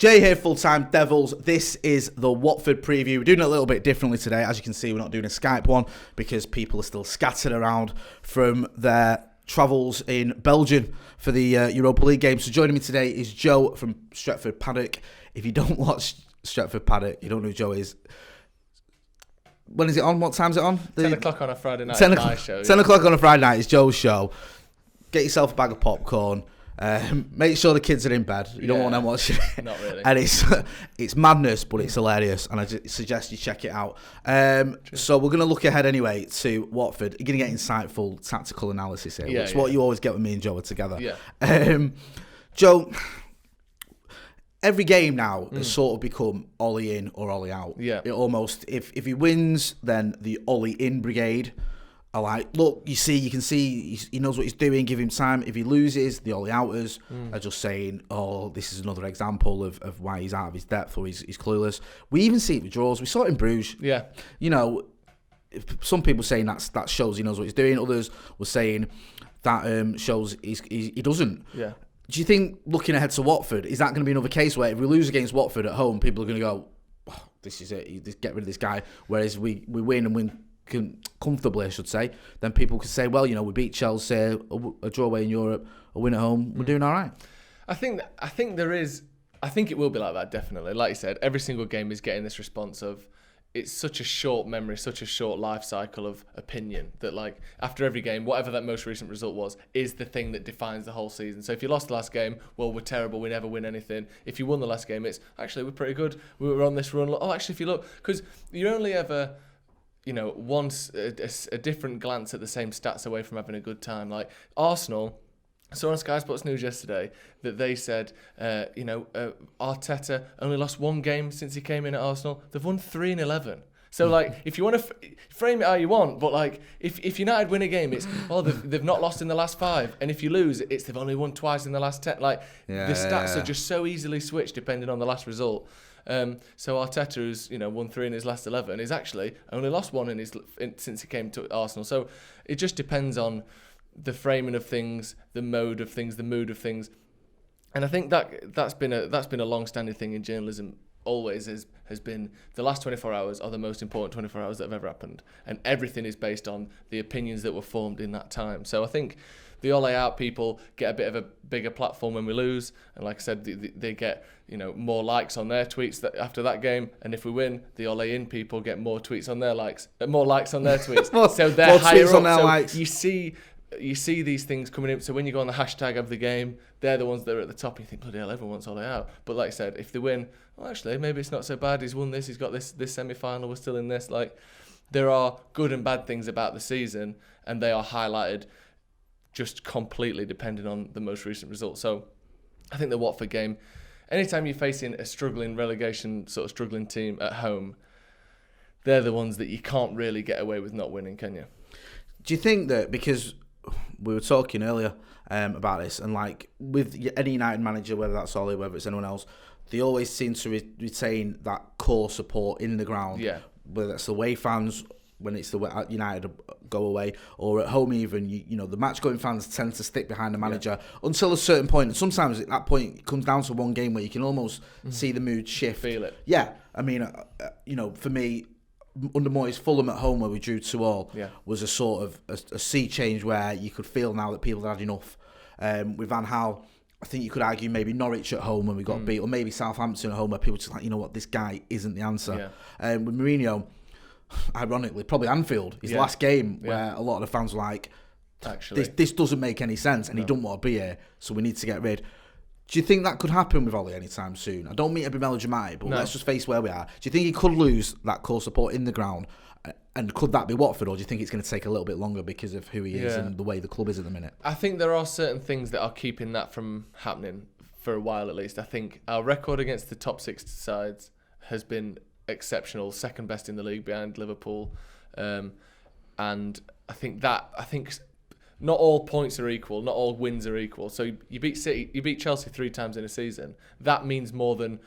Jay here, Full-Time Devils. This is the Watford preview. We're doing it a little bit differently today. As you can see, we're not doing a Skype one because people are still scattered around from their travels in Belgium for the Europa League game. So joining me today is Joe from Stretford Paddock. If you don't watch Stretford Paddock, you don't know who Joe is. When is it on? What time's it on? 10 o'clock on a Friday night. 10 o'clock on a Friday night is Joe's show. Get yourself a bag of popcorn. Make sure the kids are in bed. You don't want them watching it. Not really. And it's madness, but it's hilarious, and I suggest you check it out. So we're going to look ahead anyway to Watford. You're going to get insightful tactical analysis here. It's what you always get with me and Joe together. Yeah. Joe, every game now has sort of become Ole In or Ole Out. Yeah. It almost, if he wins, then the Ole In brigade are like, look, you can see he knows what he's doing, give him time. If he loses, the Ole Outers are just saying, oh, this is another example of why he's out of his depth or he's clueless. We even see it with draws. We saw it in Bruges. Yeah. You know, some people saying that shows he knows what he's doing. Others were saying that shows he doesn't. Yeah. Do you think, looking ahead to Watford, is that going to be another case where if we lose against Watford at home, people are going to go, oh, this is it, just get rid of this guy, whereas we win and win comfortably, I should say, then people could say, well, you know, we beat Chelsea, a draw away in Europe, a win at home, we're doing all right. I think it will be like that, definitely. Like you said, every single game is getting this response of, it's such a short memory, such a short life cycle of opinion that, like, after every game, whatever that most recent result was, is the thing that defines the whole season. So if you lost the last game, well, we're terrible, we never win anything. If you won the last game, it's, actually, we're pretty good, we were on this run. Oh, actually, if you look, because you're only ever, you know, once a different glance at the same stats away from having a good time. Like Arsenal, I saw on Sky Sports News yesterday that they said, Arteta only lost one game since he came in at Arsenal. They've won 3 in 11. So, like, if you want to frame it how you want, but, like, if United win a game, it's, well, they've not lost in the last 5. And if you lose, it's they've only won twice in the last 10. Like, the stats are just so easily switched depending on the last result. So Arteta, who's won 3 in his last 11, is actually only lost 1 since he came to Arsenal. So it just depends on the framing of things, the mode of things, the mood of things, and I think that's been a long-standing thing in journalism. Always has been the last 24 hours are the most important 24 hours that have ever happened, and everything is based on the opinions that were formed in that time. So I think the Ole Out people get a bit of a bigger platform when we lose, and like I said, they get more likes on their tweets after that game, and if we win, the Ole In people get more tweets on their likes, more likes on their tweets. So they're higher up. So likes. You see these things coming in. So when you go on the hashtag of the game, they're the ones that are at the top. And you think, bloody hell, everyone wants Ole Out. But like I said, if they win, well, actually, maybe it's not so bad. He's won this. He's got this semi-final. We're still in this. Like, there are good and bad things about the season, and they are highlighted just completely depending on the most recent result. So I think the Watford game, anytime you're facing a struggling relegation, sort of struggling team at home, they're the ones that you can't really get away with not winning, can you? Do you think that, because we were talking earlier about this, and like with any United manager, whether that's Ole, whether it's anyone else, they always seem to retain that core support in the ground. Yeah. Whether it's the away fans, when it's the United go away, or at home even, the match-going fans tend to stick behind the manager until a certain point. And sometimes at that point, it comes down to one game where you can almost see the mood shift. Feel it. Yeah. I mean, for me, under Moyes, Fulham at home, where we drew 2-2, was a sort of a sea change where you could feel now that people had had enough. With Van Gaal, I think you could argue maybe Norwich at home when we got beat, or maybe Southampton at home where people just like, you know what, this guy isn't the answer. With Mourinho, ironically, probably Anfield, his last game, where a lot of the fans were like, actually, this doesn't make any sense, and he doesn't want to be here, so we need to get rid. Do you think that could happen with Ole anytime soon? I don't mean to be melodramatic, but let's just face where we are. Do you think he could lose that core support in the ground? And could that be Watford, or do you think it's going to take a little bit longer because of who he is and the way the club is at the minute? I think there are certain things that are keeping that from happening for a while at least. I think our record against the top 6 sides has been exceptional, second best in the league behind Liverpool. And I think not all points are equal, not all wins are equal. So you beat City, you beat Chelsea 3 times in a season. That means more than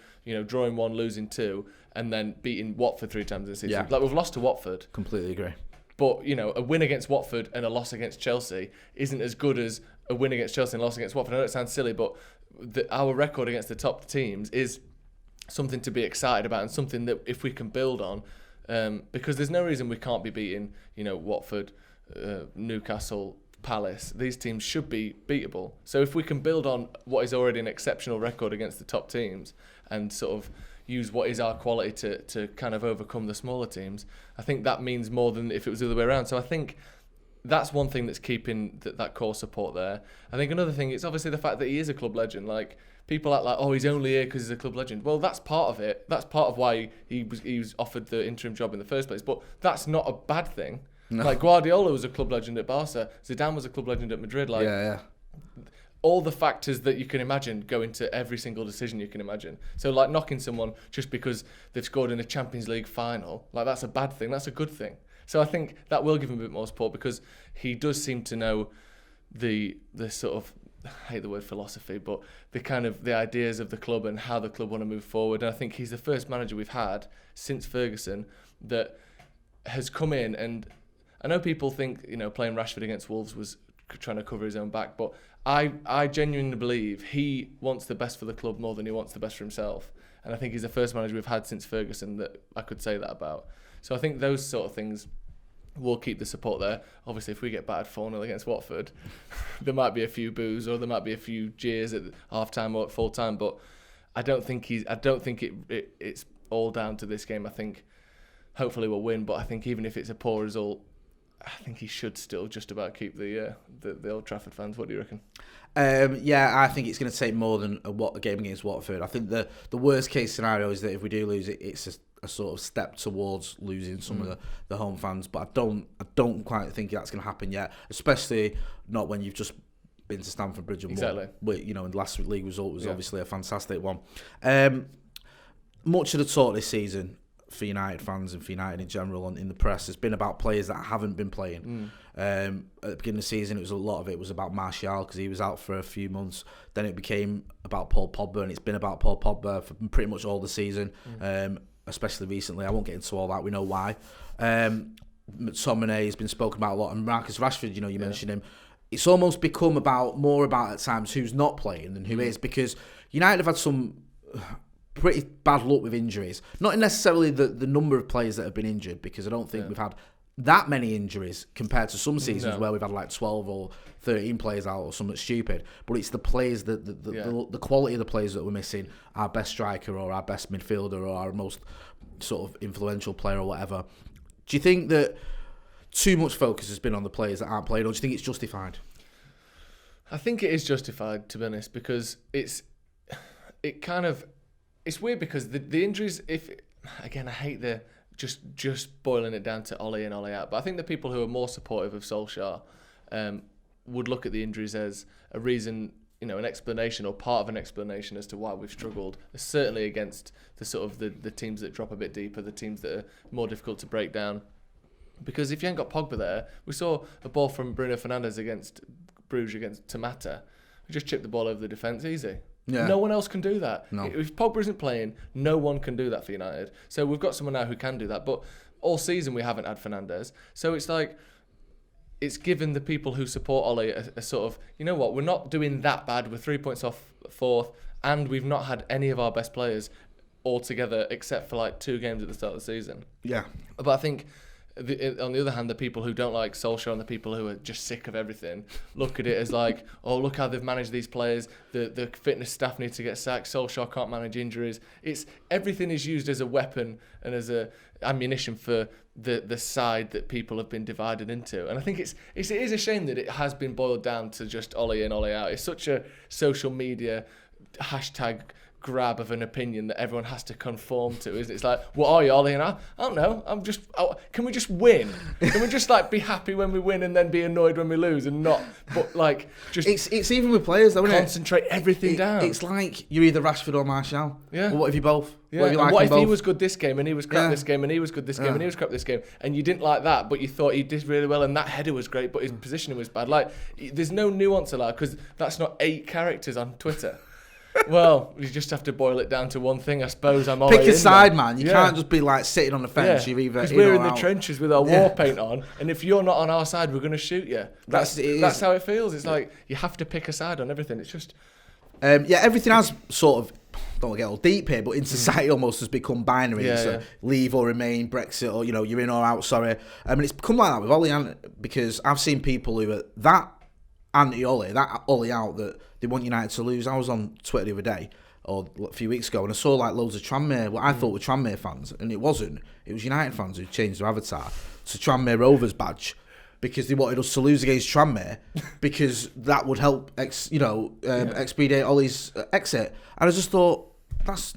drawing 1, losing 2, and then beating Watford 3 times in a season. Yeah. Like, we've lost to Watford. Completely agree. But a win against Watford and a loss against Chelsea isn't as good as a win against Chelsea and a loss against Watford. I know it sounds silly, but our record against the top teams is something to be excited about and something that if we can build on, because there's no reason we can't be beating, Watford, Newcastle, Palace. These teams should be beatable. So if we can build on what is already an exceptional record against the top teams and sort of use what is our quality to kind of overcome the smaller teams, I think that means more than if it was the other way around. So I think that's one thing that's keeping that core support there. I think another thing is obviously the fact that he is a club legend. Like, people act like, oh, he's only here because he's a club legend. Well, that's part of it. That's part of why he was offered the interim job in the first place. But that's not a bad thing. No. Like, Guardiola was a club legend at Barca. Zidane was a club legend at Madrid. Like, yeah. All the factors that you can imagine go into every single decision you can imagine. So, like, knocking someone just because they've scored in a Champions League final, like, that's a bad thing. That's a good thing. So I think that will give him a bit more support because he does seem to know the sort of, I hate the word philosophy, but the kind of the ideas of the club and how the club want to move forward. And I think he's the first manager we've had since Ferguson that has come in, and I know people think, playing Rashford against Wolves was trying to cover his own back, but I genuinely believe he wants the best for the club more than he wants the best for himself. And I think he's the first manager we've had since Ferguson that I could say that about. So I think those sort of things will keep the support there. Obviously, if we get battered 4-0 against Watford, there might be a few boos or there might be a few jeers at half-time or at full-time, but I don't think it's all down to this game. I think hopefully we'll win, but I think even if it's a poor result, I think he should still just about keep the Old Trafford fans. What do you reckon? I think it's going to take more than a game against Watford. I think the worst case scenario is that if we do lose it, it's a sort of step towards losing some of the home fans. But I don't quite think that's going to happen yet, especially not when you've just been to Stamford Bridge and exactly. won. And the last league result was obviously a fantastic one. Much of the talk this season for United fans and for United in general and in the press has been about players that haven't been playing. At the beginning of the season, a lot of it was about Martial because he was out for a few months. Then it became about Paul Pogba, and it's been about Paul Pogba for pretty much all the season, especially recently. I won't get into all that. We know why. McTominay has been spoken about a lot, and Marcus Rashford, you mentioned him. It's almost become more about at times who's not playing than who is, because United have had some pretty bad luck with injuries. Not necessarily the number of players that have been injured, because I don't think we've had that many injuries compared to some seasons where we've had like 12 or 13 players out or something stupid. But it's the players, the quality of the players that we're missing. Our best striker or our best midfielder or our most sort of influential player or whatever. Do you think that too much focus has been on the players that aren't playing, or do you think it's justified? I think it is justified, to be honest, because it's weird because the injuries, I hate the just boiling it down to Ole in, Ole out, but I think the people who are more supportive of Solskjaer would look at the injuries as a reason, an explanation or part of an explanation as to why we've struggled, certainly against the sort of the teams that drop a bit deeper, the teams that are more difficult to break down. Because if you ain't got Pogba there, we saw a ball from Bruno Fernandes against Bruges against Tamata. We just chipped the ball over the defence easy. Yeah. No one else can do that. No. If Pogba isn't playing, no one can do that for United. So we've got someone now who can do that. But all season we haven't had Fernandes. So it's like, it's given the people who support Ole a sort of, we're not doing that bad. We're 3 points off fourth, and we've not had any of our best players all together except for like 2 games at the start of the season. Yeah. But I think on the other hand, the people who don't like Solskjaer and the people who are just sick of everything look at it as like, oh, look how they've managed these players. The fitness staff need to get sacked. Solskjaer can't manage injuries. Everything is used as a weapon and as a ammunition for the side that people have been divided into. And I think it is a shame that it has been boiled down to just Ole in, Ole out. It's such a social media hashtag grab of an opinion that everyone has to conform to. It's like, what are you, Ole? And I don't know. Can we just win? Can we just like be happy when we win and then be annoyed when we lose and not? But like, just it's even with players though, isn't it? Concentrate everything down. It's like you're either Rashford or Martial. Yeah. Well, what if you both? Yeah. What if he was good this game and he was crap this game and he was good this game and he was crap this game, and you didn't like that, but you thought he did really well and that header was great, but his positioning was bad. Like, there's no nuance allowed because that's not 8 characters on Twitter. Well, you just have to boil it down to one thing, I suppose. I'm all pick a side, man. You can't just be like sitting on the fence. You're either because we're in the trenches with our war paint on, and if you're not on our side, we're going to shoot you. That's how it feels. It's like you have to pick a side on everything. It's just everything has sort of don't want to get all deep here, but in society almost has become binary. So leave or remain, Brexit, or you're in or out. Sorry, I mean it's become like that with Ole In, because I've seen people who are that anti-Ole, that Ole out, that they want United to lose. I was on Twitter the other day, or a few weeks ago, and I saw like loads of Tranmere, what I thought were Tranmere fans, and it wasn't. It was United fans who changed their avatar to Tranmere Rovers badge, because they wanted us to lose against Tranmere, because that would help, expedite Ole's exit. And I just thought, that's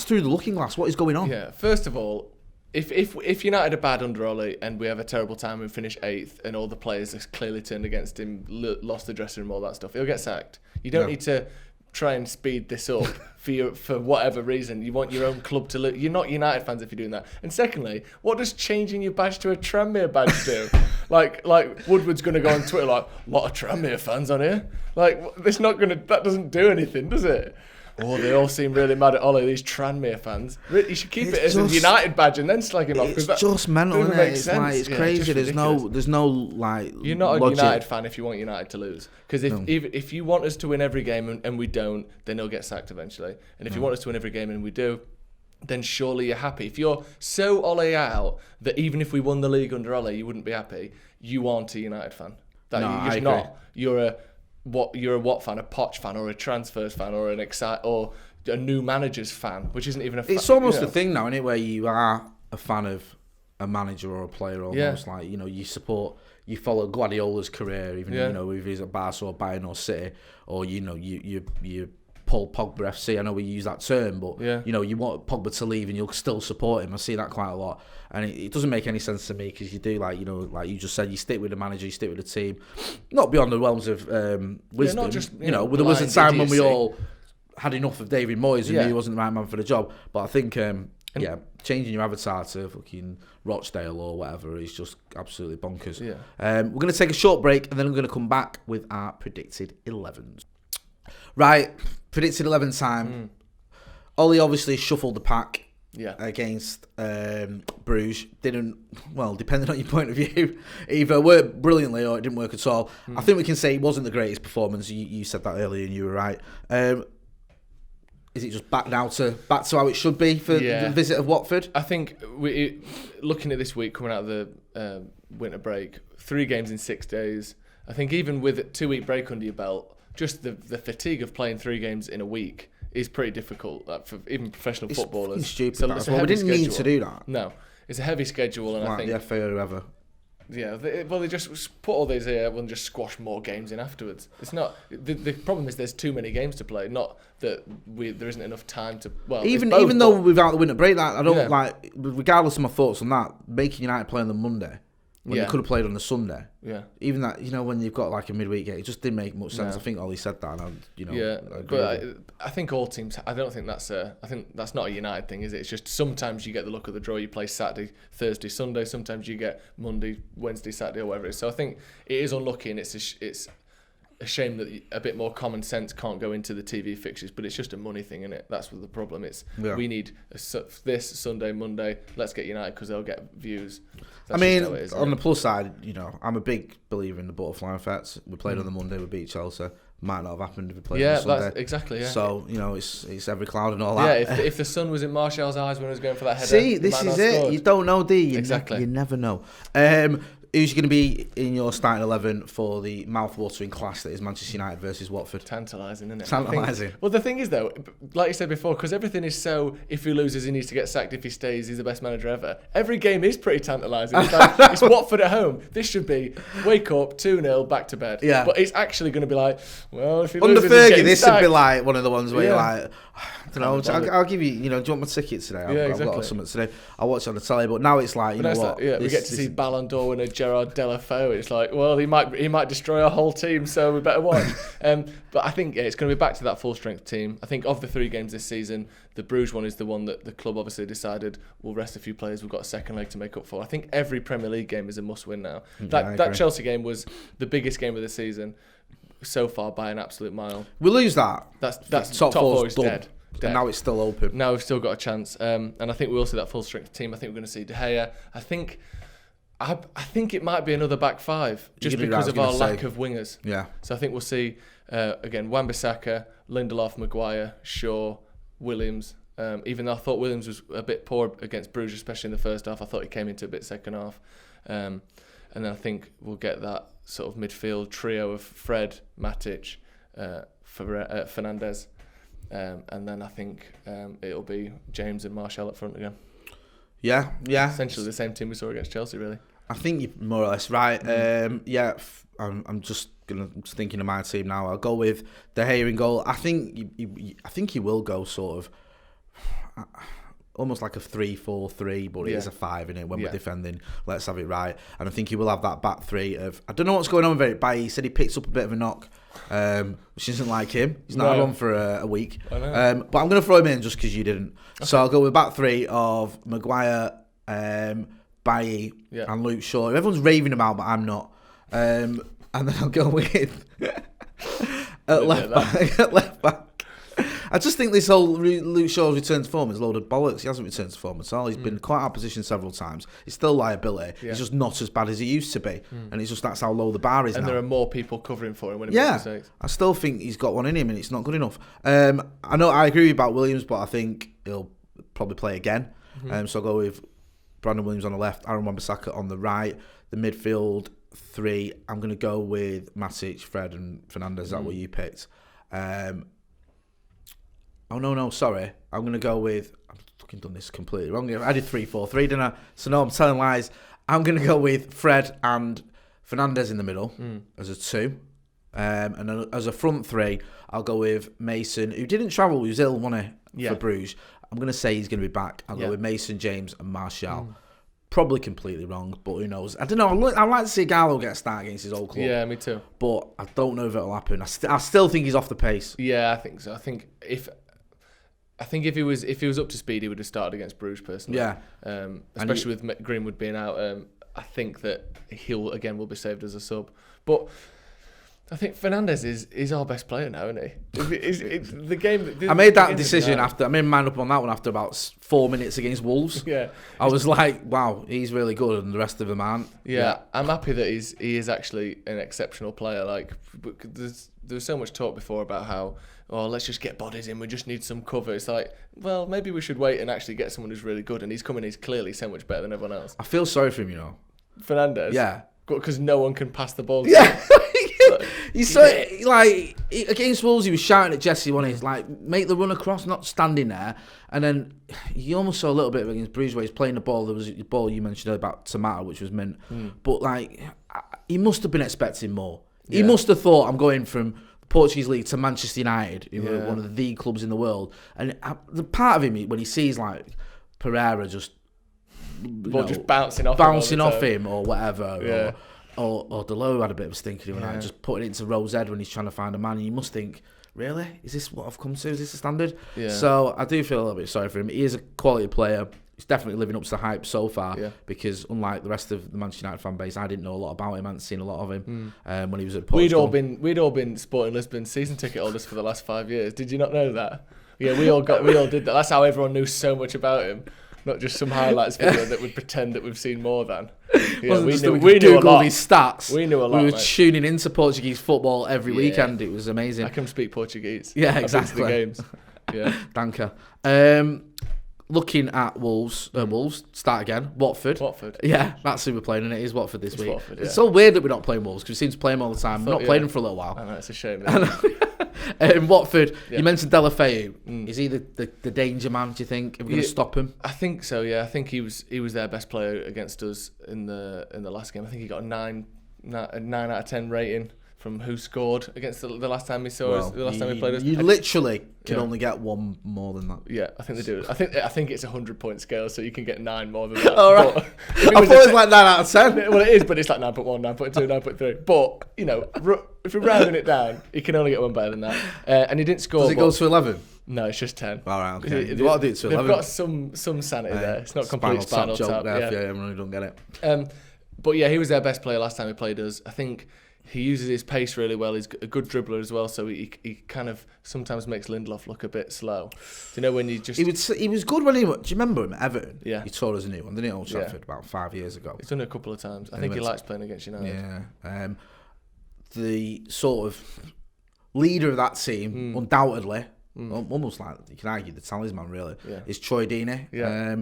through the looking glass. What is going on? Yeah. First of all, if United are bad under Ole and we have a terrible time and finish 8th, and all the players are clearly turned against him, lost the dressing room, all that stuff, he'll get sacked. You don't need to try and speed this up for whatever reason. You want your own club to lose. You're not United fans if you're doing that. And secondly, what does changing your badge to a Tranmere badge do? like Woodward's going to go on Twitter like, a lot of Tranmere fans on here. Like, that doesn't do anything, does it? Oh, they all seem really mad at Ole, these Tranmere fans. You should keep it as a United badge and then slag him off. It's just mental, isn't it? It's crazy. There's no like. You're not logic. a United fan if you want United to lose. Because if you want us to win every game and we don't, then he'll get sacked eventually. And if you want us to win every game and we do, then surely you're happy. If you're so Ole out that even if we won the league under Ole, you wouldn't be happy, you aren't a United fan. You're just not. You're a what fan? A Poch fan, or a transfers fan, or or a new manager's fan, which isn't even a fan. It's almost a thing now, isn't it, where you are a fan of a manager or a player almost. Like, you follow Guardiola's career, even if he's at Barca or Bayern or City, or you pull Pogba FC. I know we use that term, but you want Pogba to leave and you'll still support him. I see that quite a lot, and it doesn't make any sense to me, because you do, like you just said, you stick with the manager, you stick with the team, not beyond the realms of wisdom. Not just, there was a time when we all had enough of David Moyes and knew he wasn't the right man for the job. But I think changing your avatar to fucking Rochdale or whatever is just absolutely bonkers. We're going to take a short break, and then we're going to come back with our predicted 11s. Right, predicted 11 time. Ole obviously shuffled the pack against Bruges. Didn't, well, depending on your point of view, either worked brilliantly or it didn't work at all. I think we can say it wasn't the greatest performance. You said that earlier and you were right. Is it just back to how it should be for the visit of Watford? I think looking at this week coming out of the winter break, 3 games in 6 days. I think even with a 2-week break under your belt, just the fatigue of playing 3 games in a week is pretty difficult for even professional footballers. It's stupid. We didn't need to do that. No, it's a heavy schedule, and I think the FA or whoever. Yeah, they just put all these here and just squash more games in afterwards. It's not the problem is there's too many games to play. Not that there isn't enough time to. Well, even though without the winter break, that I don't like. Regardless of my thoughts on that, making United play on the Monday. When you could have played on the Sunday. Yeah. Even that, when you've got like a midweek game, it just didn't make much sense. I think Ole said that, and I agree. I think all teams. I don't think that's I think that's not a United thing, is it? It's just sometimes you get the luck of the draw. You play Saturday, Thursday, Sunday. Sometimes you get Monday, Wednesday, Saturday, or whatever it is. So I think it is unlucky, and it's a shame that a bit more common sense can't go into the TV fixtures. But it's just a money thing, isn't it? That's what the problem is. We need this Sunday, Monday. Let's get United because they'll get views. That's on the plus side, I'm a big believer in the butterfly effect. We played on the Monday, we beat Chelsea. Might not have happened if we played on the Sunday. That's exactly. Yeah. So it's every cloud and all that. Yeah. If the sun was in Martial's eyes when he was going for that header. See, this is it. Scored. You don't know, do you? Exactly. You never know. Who's going to be in your starting 11 for the mouth-watering clash that is Manchester United versus Watford? Tantalising, isn't it? Tantalising. Well, the thing is, though, like you said before, because everything is so, if he loses, he needs to get sacked. If he stays, he's the best manager ever. Every game is pretty tantalising. It's Watford at home. This should be, wake up, 2-0, back to bed. Yeah. But it's actually going to be like, well, if he loses, under Fergie, this would be like one of the ones where you're like, I don't know, I'll give you, do you want my ticket today? I've got something today. I'll watch it on the telly, but now it's like, what? We get to see Ballon d'Or winner Gerard Deulofeu. It's like, well, he might destroy our whole team, so we better watch. But I think it's going to be back to that full strength team. I think of the 3 games this season, the Bruges one is the one that the club obviously decided we'll rest a few players. We've got a second leg to make up for. I think every Premier League game is a must win now. That Chelsea game was the biggest game of the season so far by an absolute mile. We lose that. That's top 4 is dead. And now it's still open. Now we've still got a chance. And I think we will see that full strength team. I think we're going to see De Gea. I think it might be another back 5 just because of our lack of wingers. Yeah. So I think we'll see again Wan-Bissaka, Lindelof, Maguire, Shaw, Williams. Even though I thought Williams was a bit poor against Bruges, especially in the first half, I thought he came into a bit second half. And then I think we'll get that sort of midfield trio of Fred, Matic, Fernandes. And then I think it'll be James and Martial up front again. Yeah. Essentially the same team we saw against Chelsea, really. I think you're more or less right. I'm just thinking of my team now. I'll go with De Gea in goal. I think he will go sort of almost like a 3-4-3, but it is a 5 in it when we're defending. Let's have it right. And I think he will have that back three of, I don't know what's going on with it, but he said he picks up a bit of a knock, which isn't like him. He's not had one for a week. But I'm going to throw him in just because you didn't. Okay. So I'll go with back three of Maguire, Bailly and Luke Shaw. Everyone's raving about, but I'm not. And then I'll go with at left back. I just think this whole Luke Shaw's return to form is a load of bollocks. He hasn't returned to form at all. He's been quite out of position several times. He's still liability. Yeah. He's just not as bad as he used to be. And it's just that's how low the bar is now. And there are more people covering for him when he makes mistakes. I still think he's got one in him and it's not good enough. I know I agree about Williams, but I think he'll probably play again. So I'll go with Brandon Williams on the left, Aaron Wan-Bissaka on the right. The midfield three, I'm going to go with Matic, Fred and Fernandes. Is that what you picked? Sorry. I'm going to go with... I've fucking done this completely wrong. I did 3-4-3, didn't I? So no, I'm telling lies. I'm going to go with Fred and Fernandes in the middle as a 2. And then as a front three, I'll go with Mason, who didn't travel. He was ill, wasn't he, for Bruges. I'm going to say he's going to be back. I'll go with Mason, James and Martial. Probably completely wrong, but who knows? I don't know. I'd like to see Gallo get a start against his old club. Yeah, me too. But I don't know if it'll happen. I still think he's off the pace. Yeah, I think so. I think if he was up to speed, he would have started against Bruges personally. Yeah. Especially with Greenwood being out, I think that will be saved as a sub. But I think Fernandes is our best player now, isn't he? I made that decision I made mine up on that one after about 4 minutes against Wolves. Yeah. I was like, wow, he's really good, and the rest of them aren't. Yeah. I'm happy that he is actually an exceptional player. Like, there was so much talk before about how, let's just get bodies in, we just need some cover. It's like, well, maybe we should wait and actually get someone who's really good, and he's clearly so much better than everyone else. I feel sorry for him, you know. Fernandes? Yeah. Because no one can pass the ball. Yeah. He's so, like, against Wolves, he was shouting at Jesse, wasn't he? He's like, make the run across, not standing there. And then you almost saw a little bit against Bruges where he's playing the ball. There was the ball you mentioned about Tomato, which was mint. But, like, he must have been expecting more. Yeah. He must have thought, I'm going from the Portuguese League to Manchester United, who are one of the clubs in the world. And the part of him, when he sees, like, Pereira just bouncing off him or whatever. Yeah. Or Delo had a bit of a stinker when I just put it into Rose Ed when he's trying to find a man, and you must think, really? Is this what I've come to? Is this the standard? Yeah. So I do feel a little bit sorry for him. He is a quality player. He's definitely living up to the hype so far because unlike the rest of the Manchester United fan base, I didn't know a lot about him. I hadn't seen a lot of him when he was at Portugal. We'd all been Sporting Lisbon season ticket holders for the last 5 years. Did you not know that? Yeah, we all did that. That's how everyone knew so much about him. Not just some highlights video that would pretend that we've seen more than. Yeah, we knew a lot. His stats. We knew a lot. We were tuning into Portuguese football every weekend. It was amazing. I can speak Portuguese. Yeah, exactly. I've been to the games. Yeah. Danke. Looking at Wolves, start again. Watford. Yeah, that's who we're playing, and it is Watford this week. Watford, It's so weird that we're not playing Wolves because we seem to play them all the time. We're not playing them for a little while. I know, it's a shame. Watford, you mentioned Deulofeu. Is he the danger man, do you think? Are we going to stop him? I think so, yeah. I think he was their best player against us in the last game. I think he got a 9 out of 10 rating from who scored against the last time we saw us, the last time we played us. You literally can only get one more than that. Yeah, I think they do. I think it's a 100-point scale, so you can get 9 more than that. All right. I thought it was like 9 out of 10. Well, it is, but it's like 9.1, 9.2, 9.3. But, if we're rounding it down, you can only get one better than that. And he didn't score. Does it go to 11? No, it's just 10. All right, okay. You want to do it to 11? They've got some sanity there. It's not complete spinal tap. Yeah, everyone don't get it. But yeah, he was their best player last time he played us. I think he uses his pace really well. He's a good dribbler as well, so he kind of sometimes makes Lindelof look a bit slow. Do you know when you just... He was good when he... Do you remember him at Everton? Yeah. He tore us a new one, didn't he, Old Trafford, about 5 years ago? He's done it a couple of times. I think he likes playing against United. Yeah. The sort of leader of that team, undoubtedly, almost like you can argue the talisman really, Yeah. is Troy Deeney. Yeah.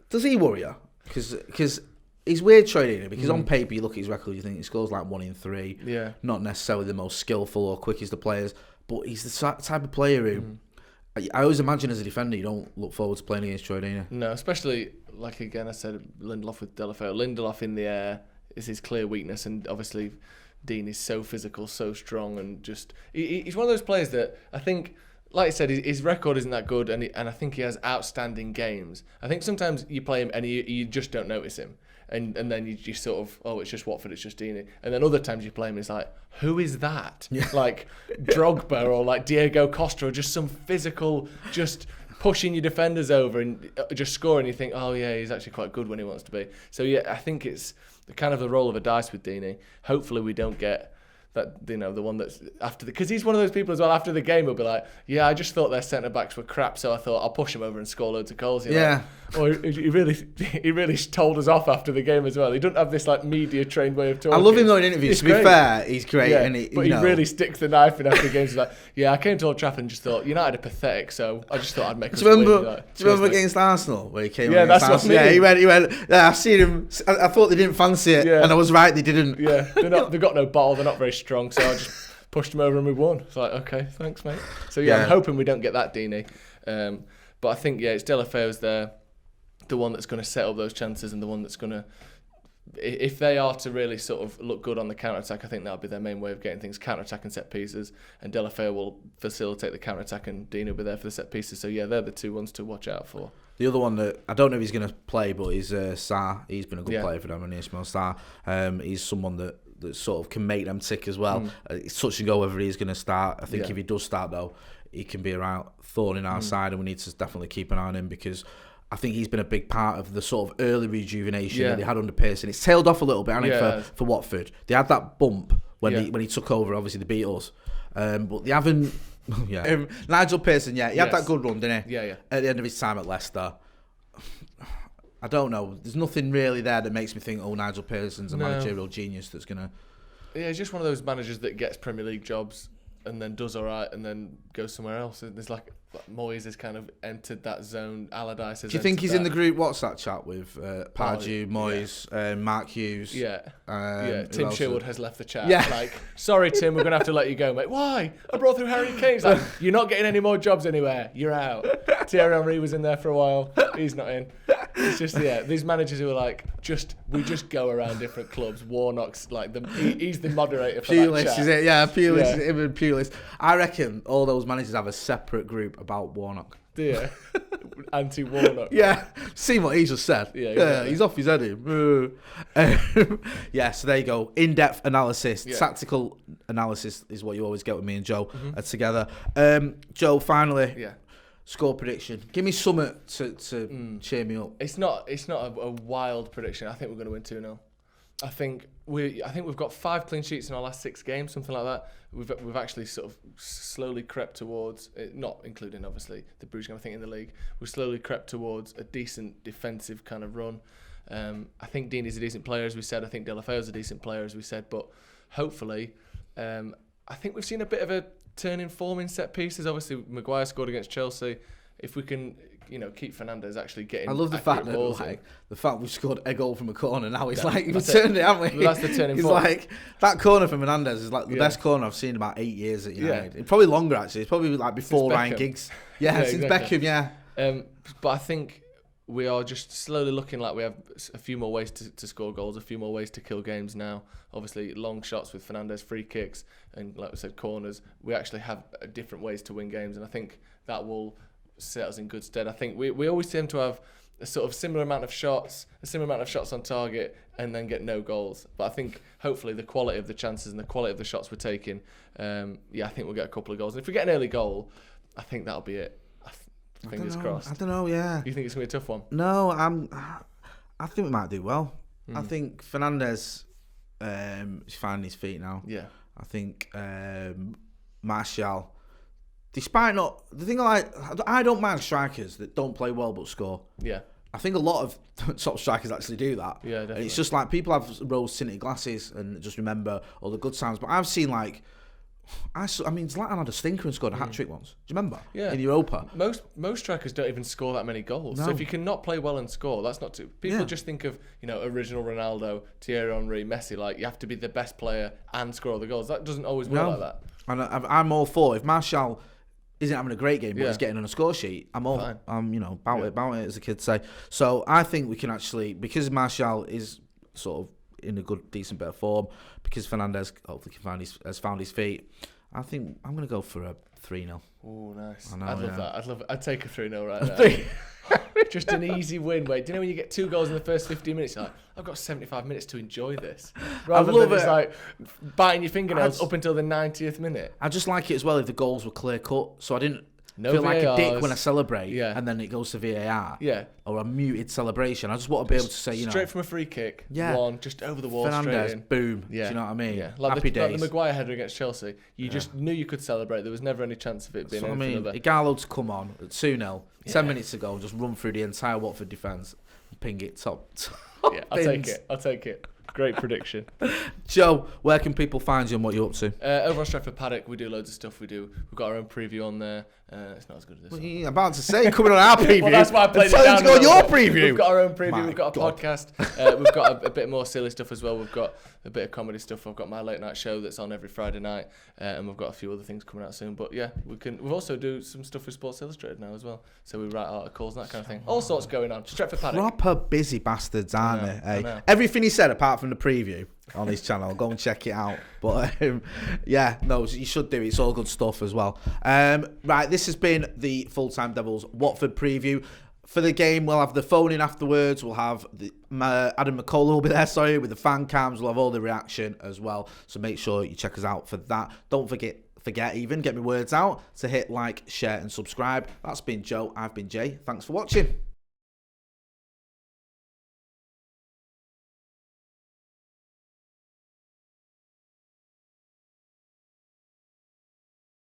Does he worry you? Because he's weird, Troy Deeney, because on paper you look at his record, you think he scores like 1 in 3. Yeah. Not necessarily the most skillful or quickest of players, but he's the type of player who I always imagine as a defender you don't look forward to playing against Troy Deeney. No, especially like again I said Lindelof with Delafeu. Lindelof in the air is his clear weakness, and obviously Dean is so physical, so strong, and just he's one of those players that I think, like I said, his record isn't that good, and I think he has outstanding games. I think sometimes you play him and you just don't notice him, and then you sort of, oh, it's just Watford, it's just Deeney, and then other times you play him, it's like, who is that? Yeah. Like Drogba or like Diego Costa, or just some physical, just pushing your defenders over and just scoring. You think, oh yeah, he's actually quite good when he wants to be. So yeah, I think it's kind of the roll of a dice with Deeney. Hopefully we don't get that, the one that's after because he's one of those people as well. After the game, he'll be like, "Yeah, I just thought their centre backs were crap, so I thought I'll push him over and score loads of goals." Yeah. He really told us off after the game as well. He doesn't have this like media trained way of talking. I love him though in interviews. To be fair, he's great. Yeah, and he really sticks the knife in after games. He's like, "Yeah, I came to Old Trafford and just thought United are pathetic, so I just thought I'd make." Do you remember against Arsenal where he came? Yeah, that's Arsenal? what I mean. Yeah, he went. Yeah, I've seen him. I thought they didn't fancy it, and I was right. They didn't. Yeah, they've got no ball. They're not very strong, so I just pushed him over and we won. It's like, okay, thanks, mate. So yeah, I'm hoping we don't get that Deeney. But I think it's Delafeu's there, the one that's going to set up those chances, and the one that's going to, if they are to really sort of look good on the counter attack, I think that'll be their main way of getting things: counter attack and set pieces. And Delafeu will facilitate the counter attack, and Deeney will be there for the set pieces. So yeah, they're the two ones to watch out for. The other one that I don't know if he's going to play, but is Sarr. He's been a good player for them, and Ismail Sarr. He's someone that sort of can make them tick as well. It's touch and go whether he's going to start. I think if he does start though, he can be around thorn in our side, and we need to definitely keep an eye on him, because I think he's been a big part of the sort of early rejuvenation that they had under Pearson. It's tailed off a little bit, hasn't it, for Watford. They had that bump when he took over, obviously the Beatles, but they haven't. Nigel Pearson, he had that good run, didn't he? Yeah. At the end of his time at Leicester. I don't know. There's nothing really there that makes me think, oh, Nigel Pearson's a managerial genius that's going to... Yeah, he's just one of those managers that gets Premier League jobs and then does all right and then goes somewhere else. There's like Moyes has kind of entered that zone. Allardyce has. Do you think he's in the group WhatsApp chat with Pardew, Moyes, Mark Hughes? Tim Sherwood has left the chat. Yeah. Like, sorry, Tim, we're going to have to let you go, mate. Why? I brought through Harry Kane. He's like, you're not getting any more jobs anywhere. You're out. Thierry Henry was in there for a while. He's not in. It's just, these managers who are like, we just go around different clubs. Warnock's like, he's the moderator for Pulis, that chat. Is it? Yeah, Pulis, him and Pulis. I reckon all those managers have a separate group about Warnock. Yeah. Anti-Warnock. Yeah. See what he just said. Yeah, exactly. He's off his head. So there you go. In-depth analysis, tactical analysis is what you always get with me and Joe together. Joe, finally, score prediction. Give me something to cheer me up. It's not a wild prediction. I think we're going to win 2-0. I think we've got 5 clean sheets in our last 6 games, something like that. We've actually sort of slowly crept towards, not including obviously the Bruges game, I think in the league, we've slowly crept towards a decent defensive kind of run. I think Dean is a decent player, as we said. I think Delafeu is a decent player, as we said. But hopefully, I think we've seen a bit of a turn in form in set pieces. Obviously, Maguire scored against Chelsea. If we can, keep Fernandes actually getting. I love the fact that we've scored a goal from a corner. Now he's we've turned it, haven't we? That's the turning point. He's like, that corner from Fernandes is like the best corner I've seen in about 8 years at United. Yeah. Probably longer actually. It's probably like before Ryan Giggs. Since exactly. Beckham. But I think we are just slowly looking like we have a few more ways to score goals, a few more ways to kill games now. Obviously, long shots with Fernandes, free kicks, and like we said, corners. We actually have different ways to win games, and I think that will set us in good stead. I think we always seem to have a sort of similar amount of shots on target, and then get no goals. But I think hopefully the quality of the chances and the quality of the shots we're taking, I think we'll get a couple of goals. And if we get an early goal, I think that'll be it. Fingers crossed. I don't know. Yeah. You think it's gonna be a tough one? No, I think we might do well. I think Fernandes is finding his feet now. Yeah. I think Martial. Despite the thing I don't mind strikers that don't play well but score. Yeah. I think a lot of top strikers actually do that. Yeah, definitely. And it's just like people have rose tinted glasses and just remember all the good times. But I've seen like I mean, Zlatan had a stinker and scored a hat-trick once. Do you remember? Yeah. In Europa. Most strikers don't even score that many goals. No. So if you cannot play well and score, that's not too... People just think of, original Ronaldo, Thierry Henry, Messi, like, you have to be the best player and score all the goals. That doesn't always work like that. And I'm all for, if Martial isn't having a great game, but he's getting on a score sheet, I'm about it, as the kids say. So I think we can actually, because Martial is sort of in a good, decent bit of form, because Fernandes hopefully has found his feet, I think I'm going to go for a 3-0. Oh, nice. I know, I'd love that. I'd take a 3-0 right now. Just an easy win, mate. Do you know when you get 2 goals in the first 15 minutes, you're like, I've got 75 minutes to enjoy this. Rather than just like biting your fingernails up until the 90th minute. I just like it as well if the goals were clear cut, so I didn't feel VARs. like a dick when I celebrate, and then it goes to VAR, or a muted celebration. I just want to be able to say, straight from a free kick, one just over the wall, Fernandes, straight in. Boom. Do you know what I mean? Yeah, Happy days. Like the Maguire header against Chelsea. You just knew you could celebrate. There was never any chance of it being anything other. Igalo to come on at 2-0, 10 minutes ago, just run through the entire Watford defence and ping it top. Yeah, I'll take it. Great prediction. Joe, where can people find you and what you're up to? Over on Stretford Paddock, we do loads of stuff. We've got our own preview on there. It's not as good as this one. I'm about to say, coming on our preview. Well, that's why I played it down. Go your preview. We've got our own preview. We've got a podcast. We've got a bit more silly stuff as well. We've got a bit of comedy stuff. I've got my late night show that's on every Friday night, and we've got a few other things coming out soon. But yeah, we've also do some stuff with Sports Illustrated now as well. So we write articles and that kind of thing. All sorts going on. Stretford Paddock. Proper busy bastards, aren't they? Hey? Everything he said apart from the preview on his channel, go and check it out. But you should do it. It's all good stuff as well. Right, this has been the Full-Time Devils Watford preview. For the game, we'll have the phone in afterwards. We'll have Adam McCullough will be there, with the fan cams. We'll have all the reaction as well. So make sure you check us out for that. Don't forget even, get me words out, to hit like, share and subscribe. That's been Joe. I've been Jay. Thanks for watching.